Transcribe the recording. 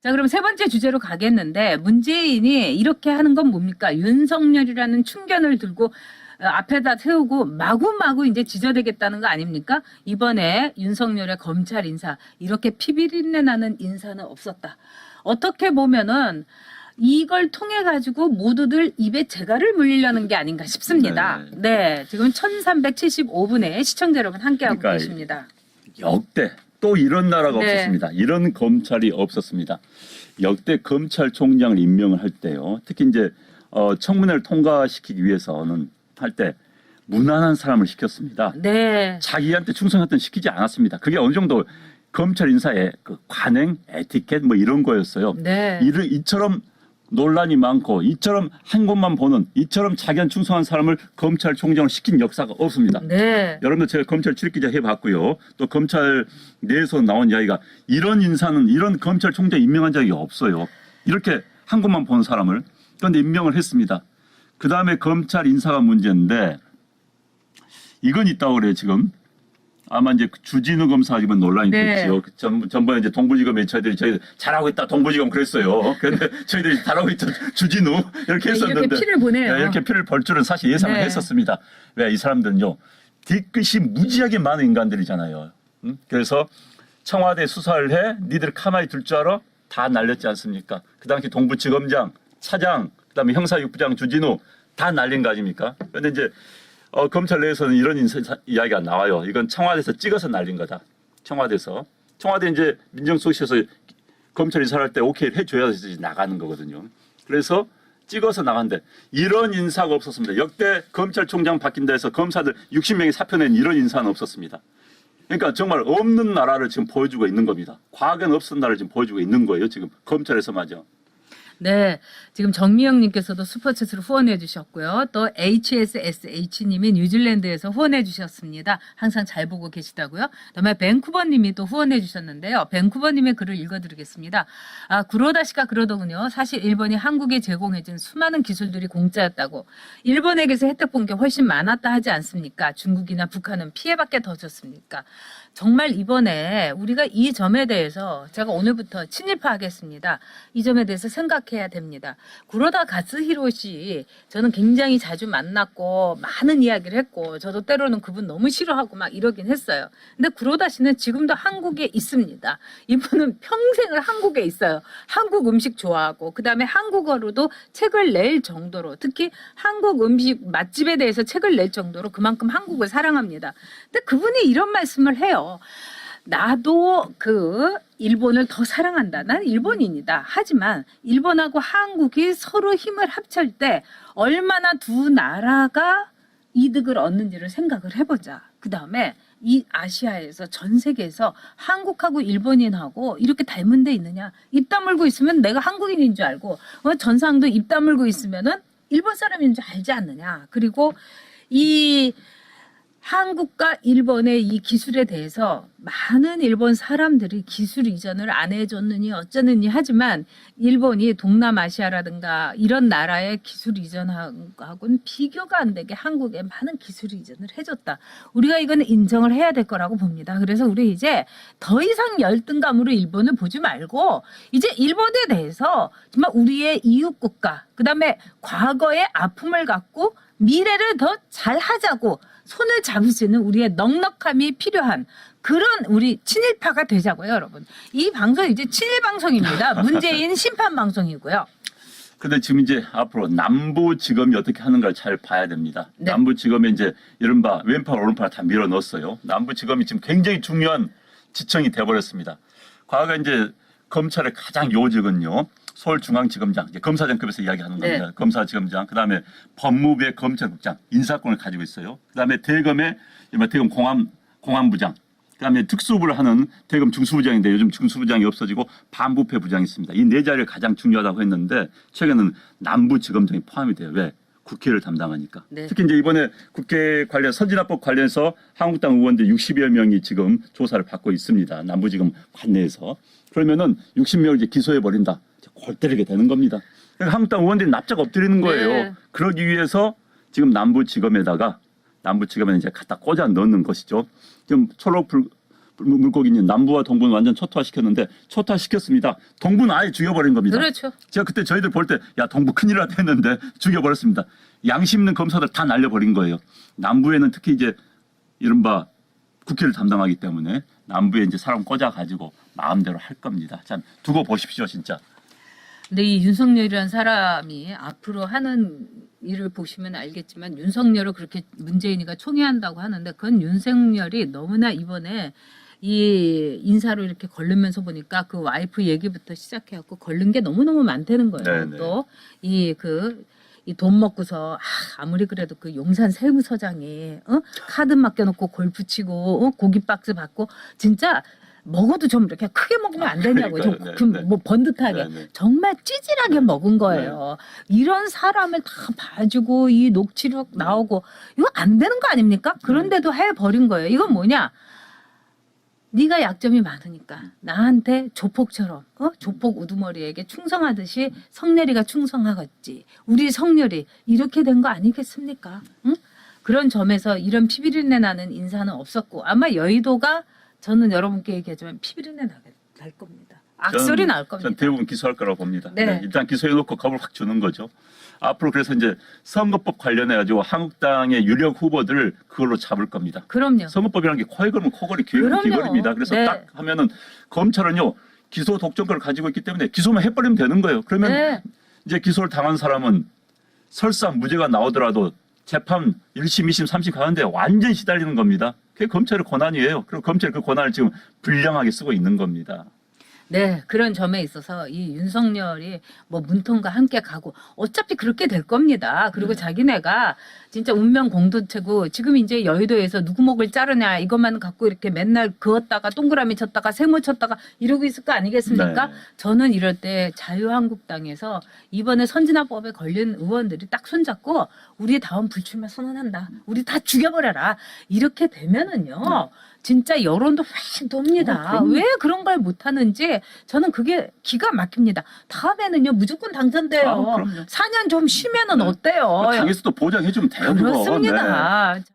자, 그럼 세 번째 주제로 가겠는데 문재인이 이렇게 하는 건 뭡니까? 윤석열이라는 충견을 들고 앞에다 세우고 마구마구 이제 지저대겠다는 거 아닙니까? 이번에 윤석열의 검찰 인사 이렇게 피비린내 나는 인사는 없었다. 어떻게 보면은 이걸 통해 가지고 모두들 입에 재갈을 물리려는 게 아닌가 싶습니다. 네, 지금 1375분에 시청자 여러분 함께하고 그러니까 계십니다. 역대 또 이런 나라가 네. 없었습니다. 이런 검찰이 없었습니다. 역대 검찰총장을 임명을 할 때요. 특히 이제 청문회를 통과시키기 위해서는 할 때 무난한 사람을 시켰습니다. 네. 자기한테 충성했던 시키지 않았습니다. 그게 어느 정도 검찰 인사의 그 관행, 에티켓 뭐 이런 거였어요. 네. 이처럼 논란이 많고 이처럼 한 곳만 보는 이처럼 자기한테 충성한 사람을 검찰총장을 시킨 역사가 없습니다. 네. 여러분들 제가 검찰 출입기자 해봤고요. 또 검찰 내에서 나온 이야기가 이런 인사는 이런 검찰총장 임명한 적이 없어요. 이렇게 한 곳만 보는 사람을. 그런데 임명을 했습니다. 그 다음에 검찰 인사가 문제인데 이건 있다고 그래요 지금. 아마 이제 주진우 검사가 지금 논란이 네. 됐죠. 전번에 이제 동부지검에 저희 잘하고 있다. 동부지검 그랬어요. 그런데 저희들이 잘하고 있다. 주진우 이렇게 했었는데 이렇게 피를 보내요. 네, 이렇게 피를 벌 줄은 사실 예상을 네. 했었습니다. 왜 이 사람들은요 뒤끝이 무지하게 많은 인간들이잖아요. 그래서 청와대 수사를 해 니들 가만히 둘 줄 알아? 다 날렸지 않습니까? 그 당시 동부지검장, 차장, 그다음에 형사육부장 주진우 다 날린 거 아닙니까? 그런데 이제 검찰 내에서는 이런 이야기가 나와요. 이건 청와대에서 찍어서 날린 거다. 청와대에서. 청와대 이제 민정수석실에서 검찰 인사를 할 때 오케이 해줘야 나가는 거거든요. 그래서 찍어서 나간데 이런 인사가 없었습니다. 역대 검찰총장 바뀐다 해서 검사들 60명이 사표낸 이런 인사는 없었습니다. 그러니까 정말 없는 나라를 지금 보여주고 있는 겁니다. 과거에는 없었던 나라를 지금 보여주고 있는 거예요. 지금 검찰에서 맞아. 네, 지금 정미영님께서도 슈퍼챗으로 후원해 주셨고요. 또 HSSH님이 뉴질랜드에서 후원해 주셨습니다. 항상 잘 보고 계시다고요. 그다음에 밴쿠버님이 또 후원해 주셨는데요. 밴쿠버님의 글을 읽어드리겠습니다. 아, 구로다시가 그러더군요. 사실 일본이 한국에 제공해준 수많은 기술들이 공짜였다고. 일본에게서 혜택 본 게 훨씬 많았다 하지 않습니까? 중국이나 북한은 피해밖에 더 줬습니까? 정말 이번에 우리가 이 점에 대해서 제가 오늘부터 친일파하겠습니다. 이 점에 대해서 생각해야 됩니다. 구로다 가스히로시 저는 굉장히 자주 만났고 많은 이야기를 했고 저도 때로는 그분 너무 싫어하고 막 이러긴 했어요. 근데 구로다 씨는 지금도 한국에 있습니다. 이분은 평생을 한국에 있어요. 한국 음식 좋아하고 그다음에 한국어로도 책을 낼 정도로 특히 한국 음식 맛집에 대해서 책을 낼 정도로 그만큼 한국을 사랑합니다. 근데 그분이 이런 말씀을 해요. 나도 그 일본을 더 사랑한다. 난 일본인이다. 하지만 일본하고 한국이 서로 힘을 합칠 때 얼마나 두 나라가 이득을 얻는지를 생각을 해보자. 그 다음에 이 아시아에서 전 세계에서 한국하고 일본인하고 이렇게 닮은 데 있느냐. 입 다물고 있으면 내가 한국인인 줄 알고 전상도 입 다물고 있으면은 일본 사람인 줄 알지 않느냐. 그리고 이 한국과 일본의 이 기술에 대해서 많은 일본 사람들이 기술 이전을 안 해줬느니 어쩌느니 하지만 일본이 동남아시아라든가 이런 나라의 기술 이전하고는 비교가 안 되게 한국에 많은 기술 이전을 해줬다. 우리가 이거는 인정을 해야 될 거라고 봅니다. 그래서 우리 이제 더 이상 열등감으로 일본을 보지 말고 이제 일본에 대해서 정말 우리의 이웃국가 그다음에 과거의 아픔을 갖고 미래를 더 잘하자고 손을 잡을 수 있는 우리의 넉넉함이 필요한 그런 우리 친일파가 되자고요, 여러분. 이 방송 이제 친일 방송입니다. 문재인 심판 방송이고요. 근데 지금 이제 앞으로 남부지검이 어떻게 하는가를 잘 봐야 됩니다. 네. 남부지검에 이제 이른바 왼팔 오른팔 다 밀어 넣었어요. 남부지검이 지금 굉장히 중요한 지청이 돼버렸습니다. 과거 이제 검찰의 가장 요직은요. 서울중앙지검장, 이제 검사장급에서 이야기하는 겁니다. 네. 검사지검장, 그다음에 법무부의 검찰국장, 인사권을 가지고 있어요. 그다음에 대검의 대검 공안부장, 그다음에 특수부를 하는 대검 중수부장인데 요즘 중수부장이 없어지고 반부패 부장이 있습니다. 이 네 자리를 가장 중요하다고 했는데 최근에는 남부지검장이 포함이 돼요. 왜? 국회를 담당하니까. 네. 특히 이제 이번에 국회 관련 선진화법 관련해서 한국당 의원들 60여 명이 지금 조사를 받고 있습니다. 남부지검 관내에서. 그러면은 60명을 이제 기소해 버린다. 골 때리게 되는 겁니다. 그러니까 한국당 의원들이 납작 엎드리는 거예요. 네. 그러기 위해서 지금 남부지검에 이제 갖다 꽂아 넣는 것이죠. 지금 초록 물고기는 남부와 동부는 완전 초토화시켰는데 초토화시켰습니다. 동부는 아예 죽여버린 겁니다. 그렇죠. 제가 그때 저희들 볼 때 야 동부 큰일 났다 했는데 죽여버렸습니다. 양심 있는 검사들 다 날려버린 거예요. 남부에는 특히 이제 이른바 국회를 담당하기 때문에 남부에 이제 사람 꽂아가지고 마음대로 할 겁니다. 참 두고 보십시오 진짜. 근데 이 윤석열이라는 사람이 앞으로 하는 일을 보시면 알겠지만 윤석열을 그렇게 문재인이가 총애한다고 하는데 그건 윤석열이 너무나 이번에 이 인사로 이렇게 걸르면서 보니까 그 와이프 얘기부터 시작해갖고 걸른 게 너무너무 많다는 거예요. 네네. 또 이 돈 먹고서 아무리 그래도 그 용산 세무서장이 카드 맡겨놓고 골프 치고 고기 박스 받고 진짜 먹어도 좀 이렇게 크게 먹으면 안 되냐고 좀 그러니까요. 네, 네. 뭐 번듯하게 네, 네. 정말 찌질하게 먹은 거예요. 이런 사람을 다 봐주고 이 녹취록 나오고 이거 안 되는 거 아닙니까? 그런데도 해버린 거예요. 이건 뭐냐? 네가 약점이 많으니까 나한테 조폭처럼 조폭 우두머리에게 충성하듯이 성렬이가 충성하겠지. 우리 성렬이 이렇게 된 거 아니겠습니까? 응? 그런 점에서 이런 피비린내 나는 인사는 없었고 아마 여의도가 저는 여러분께 얘기하지만 피비린내 날 겁니다. 악소리 날 겁니다. 전 대부분 기소할 거라고 봅니다. 네. 일단 기소해놓고 겁을 확 주는 거죠. 앞으로 그래서 이제 선거법 관련해가지고 한국당의 유력 후보들을 그걸로 잡을 겁니다. 그럼요. 선거법이라는 게 코에 걸면 코걸이, 귀에 걸면 그럼요. 귀걸입니다. 그래서 네. 딱 하면은 검찰은요 기소 독점권을 가지고 있기 때문에 기소만 해버리면 되는 거예요. 그러면 네. 이제 기소를 당한 사람은 설사 무죄가 나오더라도 재판 1심, 2심, 3심 가는데 완전 시달리는 겁니다. 그게 검찰의 권한이에요. 그리고 검찰이 그 권한을 지금 불량하게 쓰고 있는 겁니다. 네, 그런 점에 있어서 이 윤석열이 뭐 문통과 함께 가고 어차피 그렇게 될 겁니다. 그리고 자기네가 진짜 운명 공동체고 지금 이제 여의도에서 누구 목을 자르냐 이것만 갖고 이렇게 맨날 그었다가 동그라미 쳤다가 세모 쳤다가 이러고 있을 거 아니겠습니까? 네. 저는 이럴 때 자유한국당에서 이번에 선진화법에 걸린 의원들이 딱 손잡고 우리 다음 불출마 선언한다. 우리 다 죽여버려라. 이렇게 되면은요. 진짜 여론도 확 돕니다. 그럼요. 왜 그런 걸 못하는지 저는 그게 기가 막힙니다. 다음에는요 무조건 당선돼요. 그럼요. 4년 좀 쉬면은 네. 어때요? 당에서도 보장해주면 돼요. 그거. 네. 그렇습니다.